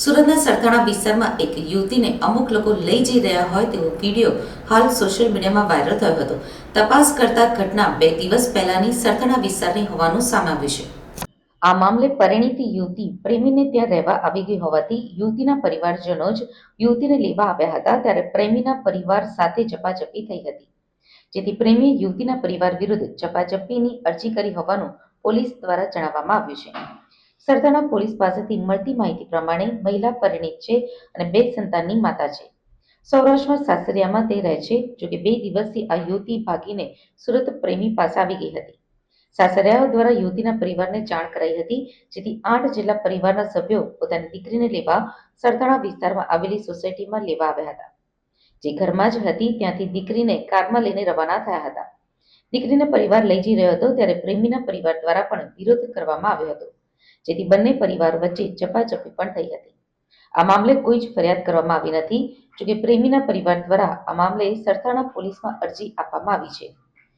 સુરતના સરથાણા વિસ્તારમાં એક યુવતીને અમુક લોકો લઈ જઈ રહ્યા હોય તેવો વિડીયો હાલ સોશિયલ મીડિયામાં વાયરલ થયો હતો. તપાસ કરતા ઘટના 2 દિવસ પહેલાની સરથાણા વિસ્તારની હોવાનું સામે આવ્યું છે. આ મામલે પરિણીત યુવતી પ્રેમીને ત્યાં રહેવા આવી ગઈ હોવાથી યુવતીના પરિવારજનો જ યુવતીને લેવા આવ્યા હતા ત્યારે પ્રેમીના પરિવાર સાથે ઝપાઝપી થઈ હતી, જેથી પ્રેમીએ યુવતીના પરિવાર વિરુદ્ધ ઝપાઝપીની અરજી કરી હોવાનું પોલીસ દ્વારા જણાવવામાં આવ્યું છે. સરથાણા પોલીસ પાસેથી મળતી માહિતી પ્રમાણે મહિલા પરિણીત છે અને 2 સંતાનની માતા છે. સૌરાષ્ટ્રમાં સાસરિયામાં તે રહે છે. જોકે 2 દિવસથી આ યુવતી ભાગીને સુરત પ્રેમી પાસે આવી ગઈ હતી. સાસરિયાઓ દ્વારા યુવતીના પરિવારને જાણ કરાઈ હતી, જેથી 8 જેટલા પરિવારના સભ્યો પોતાની દીકરીને લેવા સરથાણા વિસ્તારમાં આવેલી સોસાયટીમાં લેવા આવ્યા હતા. જે ઘરમાં જ હતી ત્યાંથી દીકરીને કારમાં લઈને રવાના થયા હતા. દીકરીને પરિવાર લઈ જઈ રહ્યો હતો ત્યારે પ્રેમીના પરિવાર દ્વારા પણ વિરોધ કરવામાં આવ્યો હતો, જેથી બંને પરિવાર વચ્ચે ઝપાઝપી પણ થઈ હતી. આ મામલે કોઈ જ ફરિયાદ કરવામાં આવી નથી. જોકે પ્રેમીના પરિવાર દ્વારા આ મામલે સરથાણા પોલીસમાં અરજી આપવામાં આવી છે.